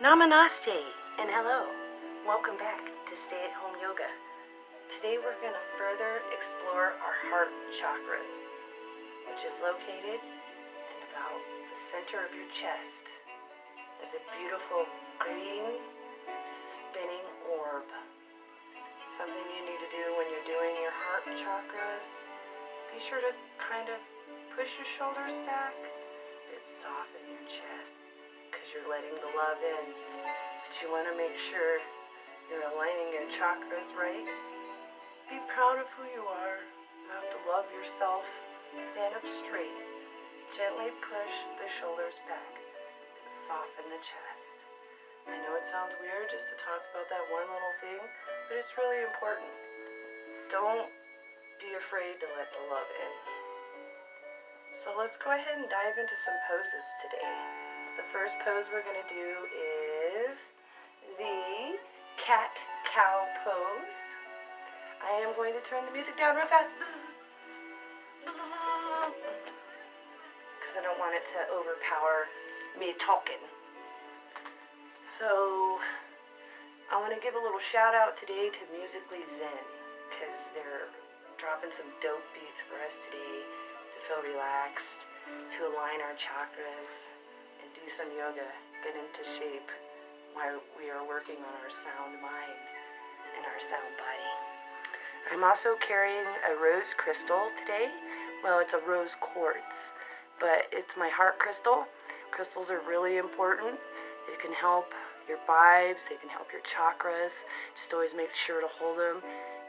Namaste and hello. Welcome back to Stay at Home Yoga. Today we're going to further explore our heart chakras, which is located in about the center of your chest. There's a beautiful green spinning orb. Something you need to do when you're doing your heart chakras. Be sure to kind of push your shoulders back, soften your chest, because you're letting the love in. But you want to make sure you're aligning your chakras right. Be proud of who you are. You have to love yourself. Stand up straight. Gently push the shoulders back. Soften the chest. I know it sounds weird just to talk about that one little thing, but it's really important. Don't be afraid to let the love in. So let's go ahead and dive into some poses today. The first pose we're going to do is the cat-cow pose. I am going to turn the music down real fast because I don't want it to overpower me talking. So I want to give a little shout out today to Musically Zen, because they're dropping some dope beats for us today to feel relaxed, to align our chakras, and do some yoga, get into shape while we are working on our sound mind and our sound body. I'm also carrying a rose crystal today. Well, it's a rose quartz, but it's my heart crystal. Crystals are really important. It can help your vibes, they can help your chakras. Just always make sure to hold them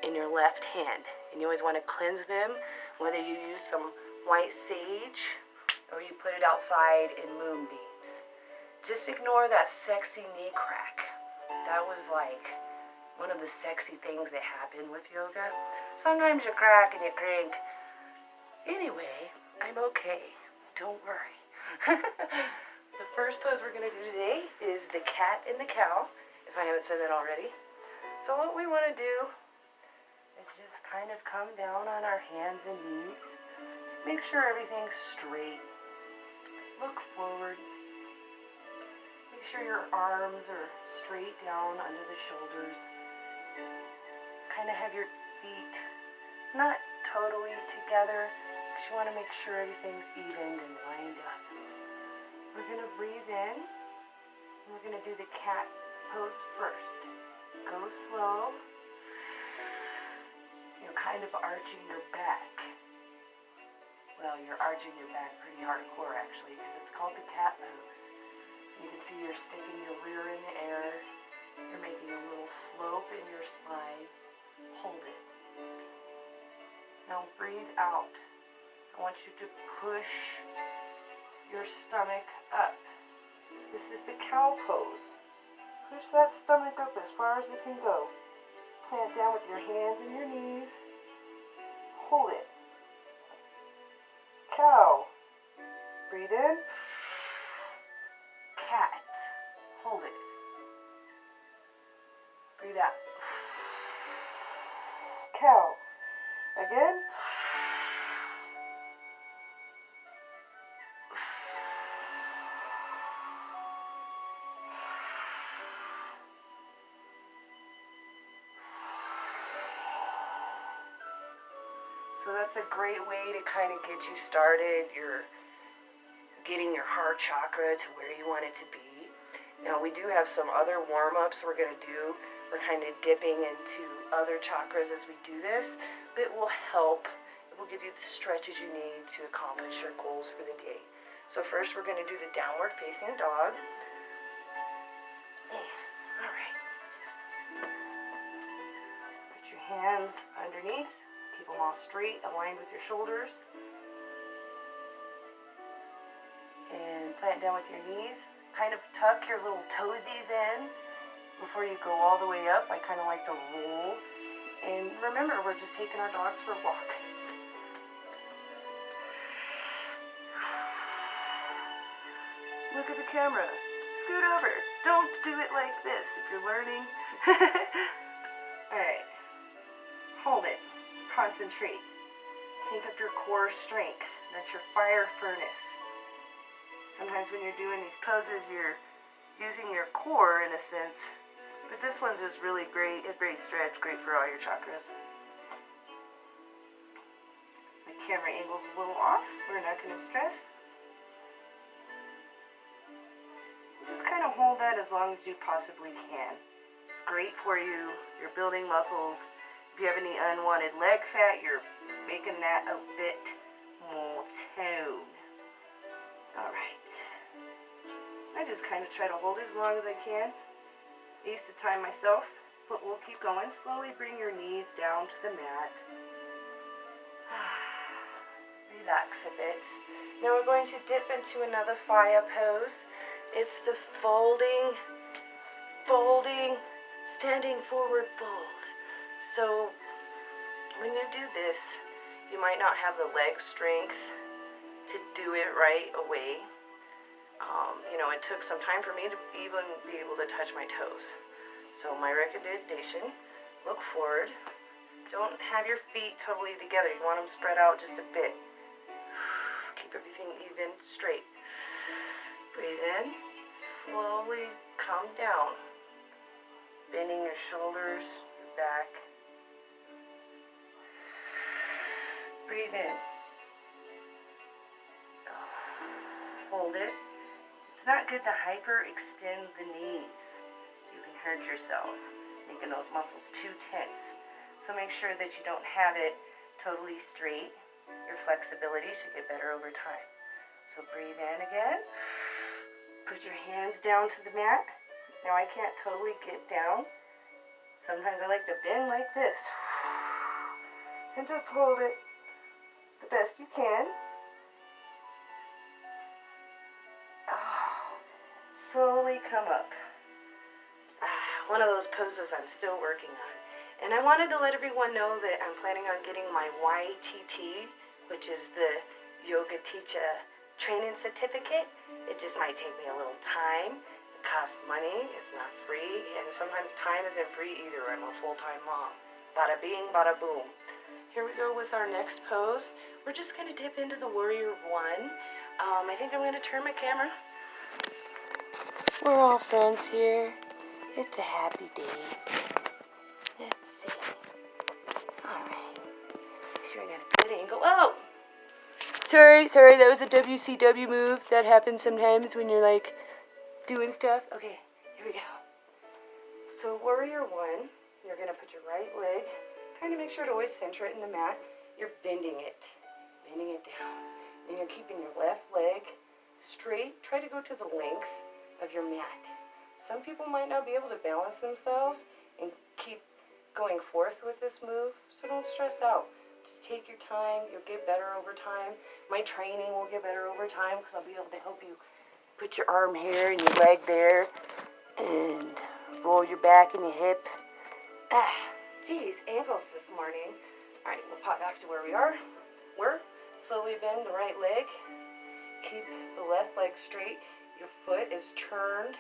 in your left hand. And you always want to cleanse them, whether you use some white sage or you put it outside in moonbeams. Just ignore that sexy knee crack. That was like one of the sexy things that happen with yoga. Sometimes you crack and you crank. Anyway, I'm okay. Don't worry. The first pose we're going to do today is the cat and the cow, if I haven't said that already. So what we want to do is just kind of come down on our hands and knees. Make sure everything's straight. Look forward. Make sure your arms are straight down under the shoulders. Kind of have your feet not totally together, because you want to make sure everything's evened and lined up. We're going to breathe in, and we're going to do the cat pose first. Go slow. You're kind of arching your back. Well, you're arching your back pretty hardcore actually, because it's called the cat pose. You can see you're sticking your rear in the air. You're making a little slope in your spine. Hold it. Now breathe out. I want you to push your stomach up. This is the cow pose. Push that stomach up as far as it can go. Plant down with your hands and your knees. Hold it. Cow. Breathe in. Cat. Hold it. Breathe out. Cow. Again. So that's a great way to kind of get you started. You're getting your heart chakra to where you want it to be. Now we do have some other warm-ups we're going to do. We're kind of dipping into other chakras as we do this, but it will help. It will give you the stretches you need to accomplish your goals for the day. So first we're going to do the downward facing dog. All right. Put your hands underneath. Keep them all straight, aligned with your shoulders. And plant down with your knees. Kind of tuck your little toesies in before you go all the way up. I kind of like to roll. And remember, we're just taking our dogs for a walk. Look at the camera. Scoot over. Don't do it like this if you're learning. Alright. Hold it. Concentrate. Think of your core strength. That's your fire furnace. Sometimes when you're doing these poses, you're using your core in a sense. But this one's just really great, a great stretch, great for all your chakras. My camera angle's a little off. We're not going to stress. Just kind of hold that as long as you possibly can. It's great for you. You're building muscles. If you have any unwanted leg fat, you're making that a bit more tone. Alright. I just kind of try to hold it as long as I can. I used to time myself, but we'll keep going. Slowly bring your knees down to the mat. Relax a bit. Now we're going to dip into another fire pose. It's the folding, standing forward fold. So when you do this, you might not have the leg strength to do it right away. It took some time for me to even be able to touch my toes. So my recommendation, look forward. Don't have your feet totally together. You want them spread out just a bit. Keep everything even, straight. Breathe in. Slowly come down. Bending your shoulders, your back. Breathe in. Hold it. It's not good to hyperextend the knees. You can hurt yourself, making those muscles too tense. So make sure that you don't have it totally straight. Your flexibility should get better over time. So breathe in again. Put your hands down to the mat. Now I can't totally get down. Sometimes I like to bend like this. And just hold it the best you can. Slowly come up. One of those poses I'm still working on. And I wanted to let everyone know that I'm planning on getting my YTT, which is the Yoga Teacher Training Certificate. It just might take me a little time. It costs money. It's not free. And sometimes time isn't free either. I'm a full-time mom. Bada bing, bada boom. Here we go with our next pose. We're just going to dip into the Warrior One. I think I'm going to turn my camera. We're all friends here. It's a happy day. Let's see. Alright. Make sure I got a good angle. Oh! Sorry, that was a WCW move. That happens sometimes when you're like doing stuff. Okay, here we go. So Warrior One, you're going to put your right leg, kind of make sure to always center it in the mat. You're bending it down. And you're keeping your left leg straight. Try to go to the length of your mat. Some people might not be able to balance themselves and keep going forth with this move, so don't stress out. Just take your time. You'll get better over time. My training will get better over time because I'll be able to help you put your arm here and your leg there and roll your back and your hip. Geez, ankles this morning. All right, we'll pop back to where we are. Slowly bend the right leg. Keep the left leg straight. Your foot is turned.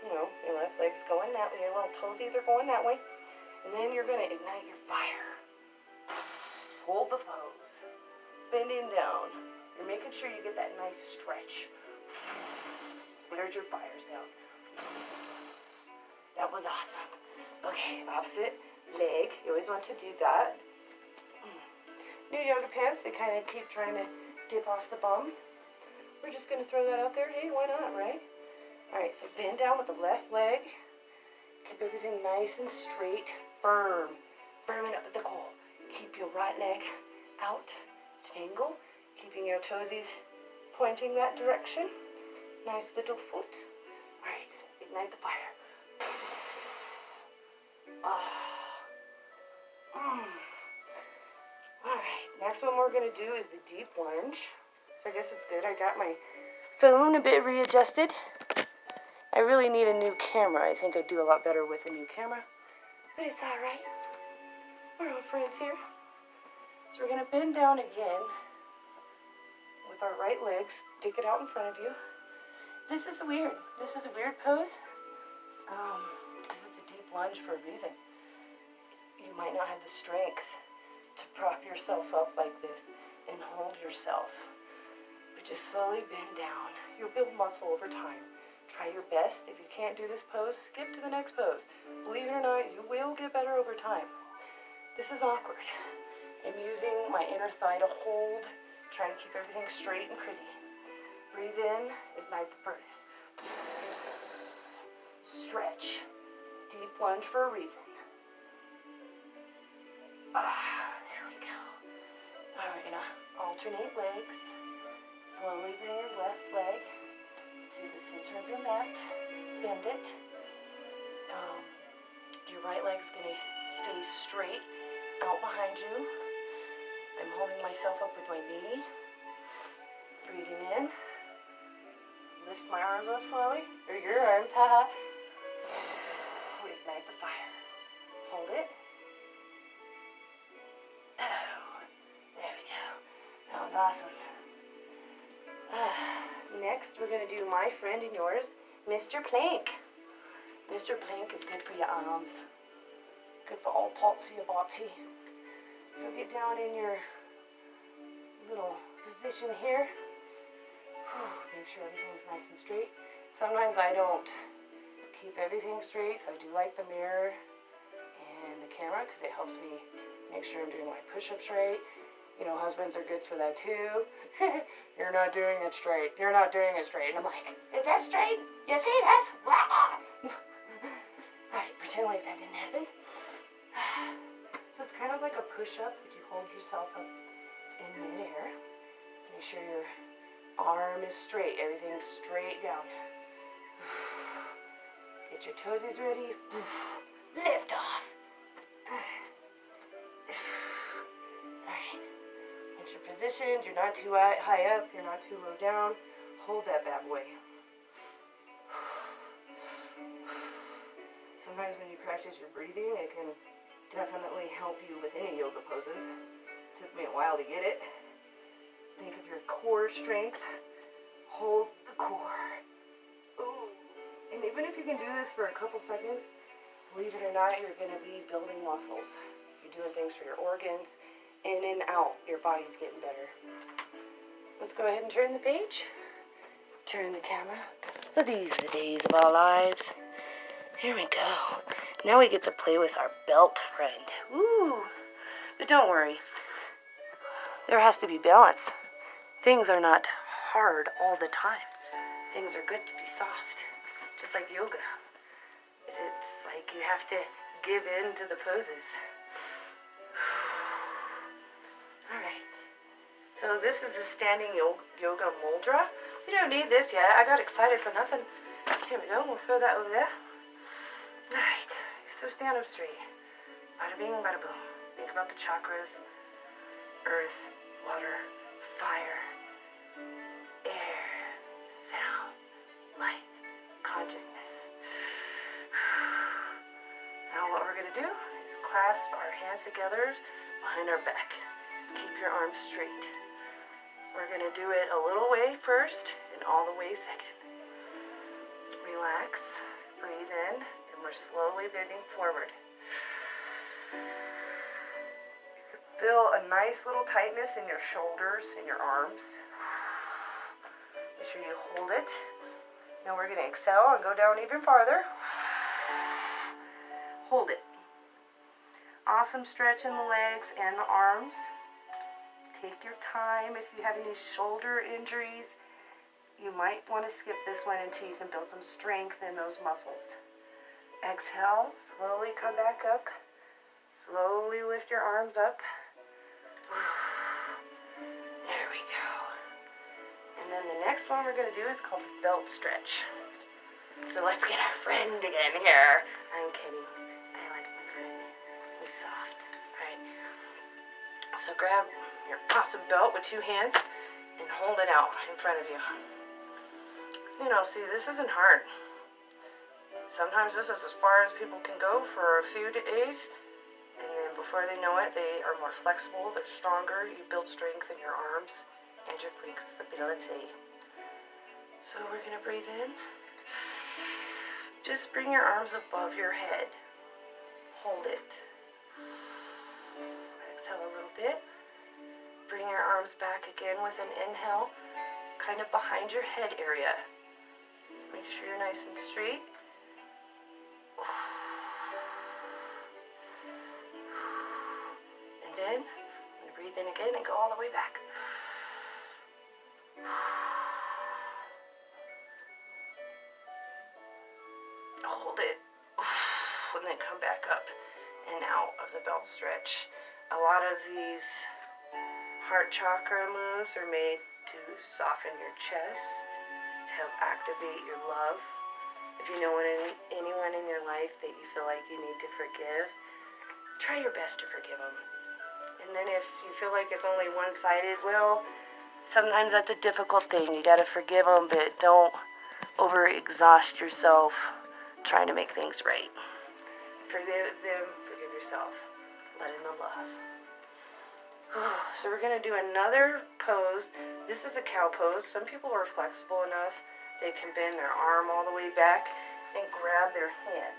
Your left leg's going that way. Your little toesies are going that way. And then you're going to ignite your fire. Hold the pose. Bending down. You're making sure you get that nice stretch. There's your fire sound. That was awesome. Okay, opposite leg. You always want to do that. New yoga pants, they kind of keep trying to dip off the bum. We're just going to throw that out there. Hey, why not, right? Alright, so bend down with the left leg. Keep everything nice and straight. Firm it up at the core. Keep your right leg out to angle. Keeping your toesies pointing that direction. Nice little foot. Alright, ignite the fire. Alright, next one we're going to do is the deep lunge. So I guess it's good. I got my phone a bit readjusted. I really need a new camera. I think I'd do a lot better with a new camera. But it's alright. We're all friends here. So we're going to bend down again with our right leg. Stick it out in front of you. This is weird. This is a weird pose. Because it's a deep lunge for a reason. You might not have the strength to prop yourself up like this and hold yourself. But just slowly bend down. You'll build muscle over time. Try your best. If you can't do this pose, skip to the next pose. Believe it or not, you will get better over time. This is awkward. I'm using my inner thigh to hold, trying to keep everything straight and pretty. Breathe in, ignite the furnace. Stretch. Deep lunge for a reason. There we go. All right, we're gonna alternate legs. Slowly bring your left leg to the center of your mat. Bend it. Your right leg's gonna stay straight out behind you. I'm holding myself up with my knee. Breathing in. Lift my arms up slowly. Or your arms, haha. Ignite the fire. Hold it. Oh, there we go. That was awesome. Next, we're going to do my friend and yours, Mr. Plank. Mr. Plank is good for your arms. Good for all parts of your body. So get down in your little position here. Make sure everything's nice and straight. Sometimes I don't keep everything straight, so I do like the mirror and the camera because it helps me make sure I'm doing my push-ups right. You know, husbands are good for that too. You're not doing it straight. You're not doing it straight. And I'm like, is that straight? You see this? Alright, pretend like that didn't happen. So it's kind of like a push-up, but you hold yourself up in midair. Make sure your arm is straight. Everything's straight down. Get your toesies ready. Lift off. Alright. Once you're positioned, you're not too high up, you're not too low down. Hold that bad boy. Sometimes when you practice your breathing, it can definitely help you with any yoga poses. Took me a while to get it. Think of your core strength. Hold the core. Ooh. And even if you can do this for a couple seconds, believe it or not, you're going to be building muscles. You're doing things for your organs. In and out, your body's getting better. Let's go ahead and turn the page. Turn the camera. So these are the days of our lives. Here we go. Now we get to play with our belt friend. Woo! But don't worry. There has to be balance. Things are not hard all the time. Things are good to be soft. Just like yoga. It's like you have to give in to the poses. Alright. So this is the standing yoga mudra. We don't need this yet. I got excited for nothing. Here we go. We'll throw that over there. Alright. So stand up straight. Bada bing, bada boom. Think about the chakras. Earth, water, fire, air, sound, light, consciousness. Now what we're going to do is clasp our hands together behind our back. Keep your arms straight. We're going to do it a little way first and all the way second. Relax, breathe in, and we're slowly bending forward. Feel a nice little tightness in your shoulders and your arms. Make sure you hold it. Now we're going to exhale and go down even farther. Hold it. Awesome stretch in the legs and the arms. Take your time. If you have any shoulder injuries, you might want to skip this one until you can build some strength in those muscles. Exhale, slowly come back up. Slowly lift your arms up. There we go. And then the next one we're going to do is called the belt stretch. So let's get our friend again here. I'm kidding. I like my friend. He's soft. Alright. So grab your awesome belt with two hands and hold it out in front of you. You know, see, this isn't hard. Sometimes this is as far as people can go for a few days. And then before they know it, they are more flexible, they're stronger, you build strength in your arms and your flexibility. So we're going to breathe in. Just bring your arms above your head. Hold it. Exhale a little bit. Bring your arms back again with an inhale, kind of behind your head area. Make sure you're nice and straight. And then, I'm going to breathe in again and go all the way back. Hold it. And then come back up and out of the belt stretch. A lot of these heart chakra moves are made to soften your chest, to help activate your love. If you know anyone in your life that you feel like you need to forgive, try your best to forgive them. And then if you feel like it's only one-sided, well, sometimes that's a difficult thing. You gotta forgive them, but don't over-exhaust yourself trying to make things right. Forgive them, forgive yourself. Let in the love. So we're going to do another pose. This is a cow pose. Some people are flexible enough they can bend their arm all the way back and grab their hand.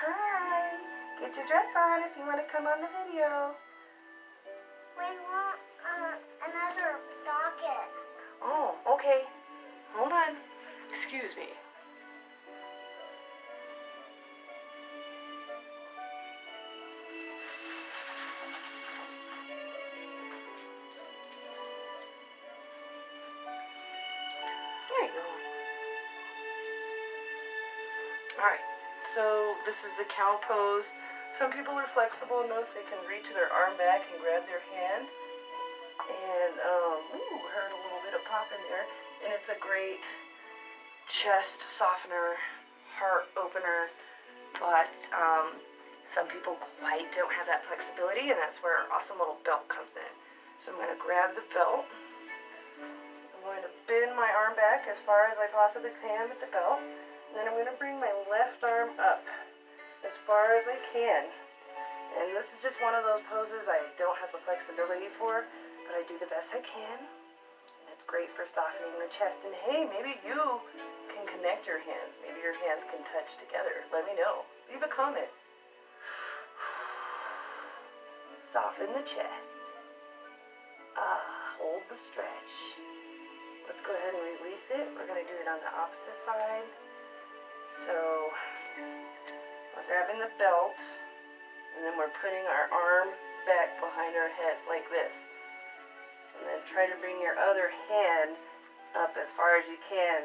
Hi! Get your dress on if you want to come on the video. We want another docket. Oh, okay. Hold on. Excuse me. There you go. Alright, so this is the cow pose. Some people are flexible enough they can reach their arm back and grab their hand. And, heard a little bit of pop in there. And it's a great chest softener, heart opener. But some people quite don't have that flexibility, and that's where our awesome little belt comes in. So I'm going to grab the belt. I'm going to bend my arm back as far as I possibly can with the belt. And then I'm going to bring my left arm up as far as I can. And this is just one of those poses I don't have the flexibility for, but I do the best I can. And it's great for softening the chest. And hey, maybe you can connect your hands. Maybe your hands can touch together. Let me know. Leave a comment. Soften the chest. Hold the stretch. Let's go ahead and release it. We're going to do it on the opposite side. So we're grabbing the belt, and then we're putting our arm back behind our head like this. And then try to bring your other hand up as far as you can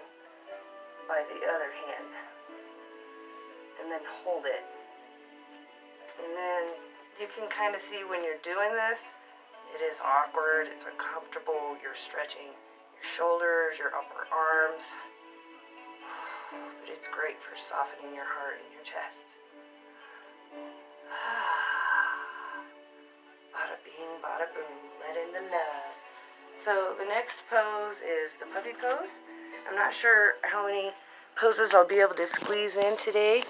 by the other hand. And then hold it. And then you can kind of see when you're doing this, it is awkward, it's uncomfortable, you're stretching your shoulders, your upper arms. But it's great for softening your heart and your chest. Bada bing, bada boom, let in the love. So the next pose is the puppy pose. I'm not sure how many poses I'll be able to squeeze in today,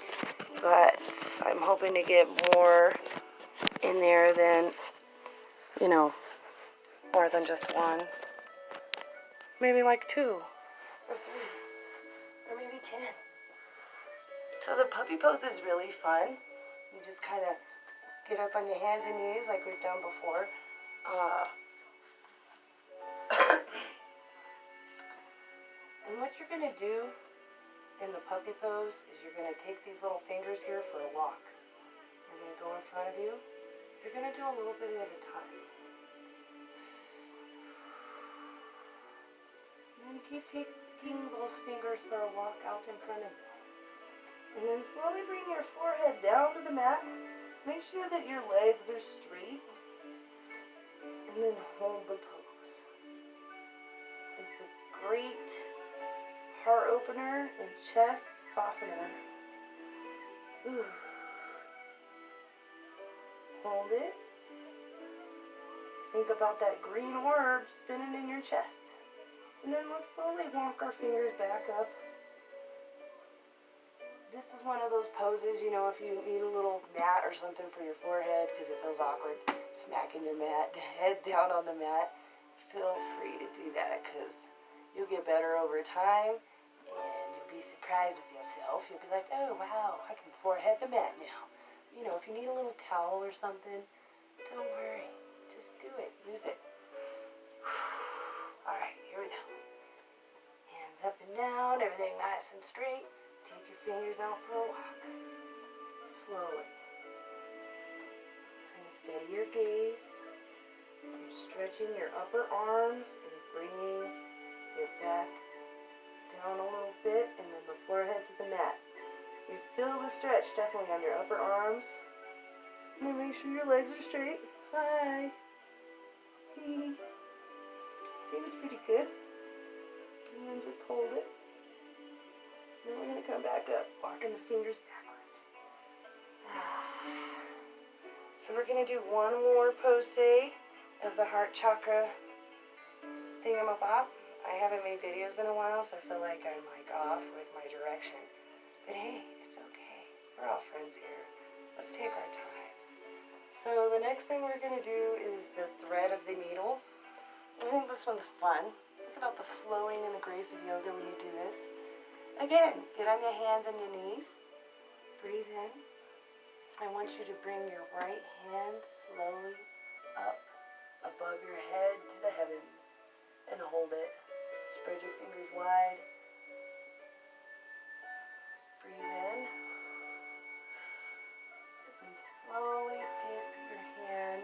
but I'm hoping to get more in there than, more than just one. Maybe like 2 or 3 or maybe 10. So the puppy pose is really fun. You just kind of get up on your hands and knees like we've done before. And what you're going to do in the puppy pose is you're going to take these little fingers here for a walk. You're going to go in front of you. You're going to do a little bit at a time. And then keep taking those fingers for a walk out in front of you. And then slowly bring your forehead down to the mat. Make sure that your legs are straight. And then hold the pose. It's a great heart opener and chest softener. Ooh. Hold it. Think about that green orb spinning in your chest. And then let's slowly walk our fingers back up. This is one of those poses, if you need a little mat or something for your forehead because it feels awkward smacking your head down on the mat, feel free to do that because you'll get better over time and you'll be surprised with yourself. You'll be like, oh wow, I can forehead the mat now. If you need a little towel or something, don't worry. Just do it. Use it. Alright, here we go. Hands up and down, everything nice and straight. Take your fingers out for a walk. Slowly. Kind of steady your gaze. You're stretching your upper arms and bringing your back down a little bit, and then the forehead to the mat. You feel the stretch definitely on your upper arms. And then make sure your legs are straight. Hi. Seems pretty good. And then just hold it. Then we're going to come back up, walking the fingers backwards. So we're going to do one more pose today of the heart chakra thingamabob. I haven't made videos in a while, so I feel like I'm off with my direction. But hey, it's okay. We're all friends here. Let's take our time. So the next thing we're going to do is the thread of the needle. I think this one's fun. Think about the flowing and the grace of yoga when you do this. Again, get on your hands and your knees. Breathe in. I want you to bring your right hand slowly up above your head to the heavens and hold it. Spread your fingers wide. Breathe in. And slowly dip your hand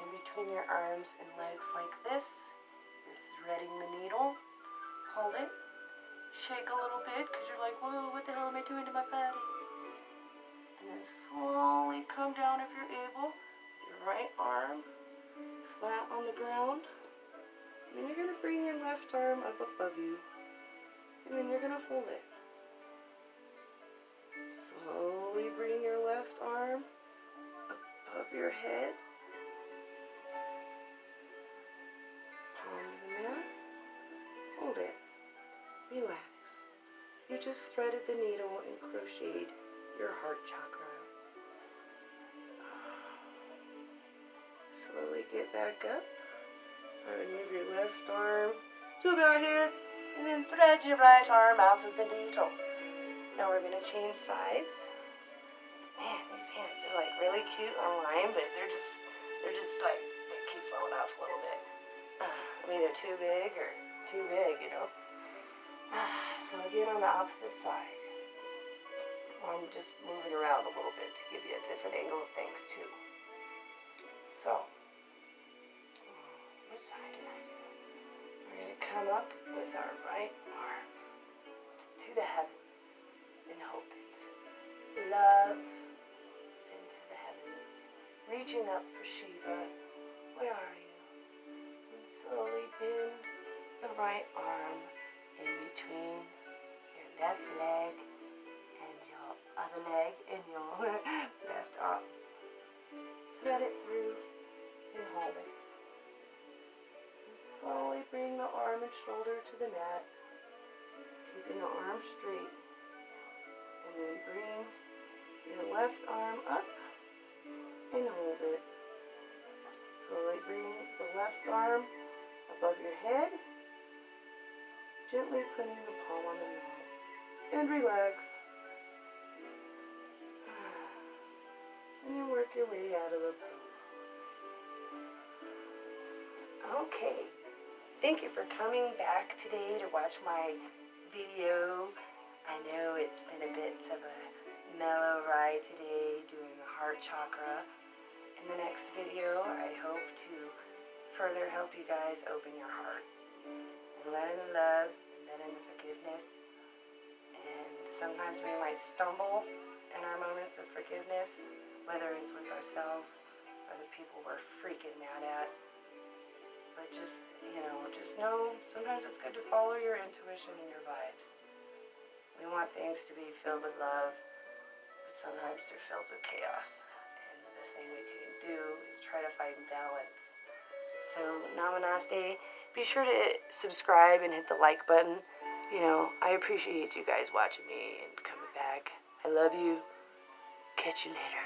in between your arms and legs like this. You're threading the needle. Hold it. Shake a little bit because you're like, whoa, what the hell am I doing to my body? And then slowly come down if you're able with your right arm flat on the ground. And then you're going to bring your left arm up above you. And then you're going to hold it. Slowly bring your left arm above your head. Onto the mat. Hold it. Relax. You just threaded the needle and crocheted your heart chakra. Slowly get back up. Move your left arm to about here, and then thread your right arm out of the needle. Now we're going to change sides. Man, these pants are like really cute online, but they're just like, they keep falling off a little bit. I mean, they're too big or too big, you know. So again, on the opposite side. I'm just moving around a little bit to give you a different angle of things too. So, which side did I do? We're going to come up with our right arm to the heavens and hold it. Love into the heavens. Reaching up for Shiva. Where are you? And slowly bend the right arm in between your left leg and your other leg and your left arm. Thread it through and hold it. And slowly bring the arm and shoulder to the mat, keeping the arm straight. And then bring your left arm up and hold it. Slowly bring the left arm above your head, gently putting the palm on the mat. And relax. And then work your way out of the pose. Okay. Thank you for coming back today to watch my video. I know it's been a bit of a mellow ride today doing the heart chakra. In the next video, I hope to further help you guys open your heart. And let in the love, and let in the forgiveness. And sometimes we might stumble in our moments of forgiveness, whether it's with ourselves or the people we're freaking mad at. But just know sometimes it's good to follow your intuition and your vibes. We want things to be filled with love, but sometimes they're filled with chaos. And the best thing we can do is try to find balance. So, namaste. Be sure to subscribe and hit the like button. You know, I appreciate you guys watching me and coming back. I love you. Catch you later.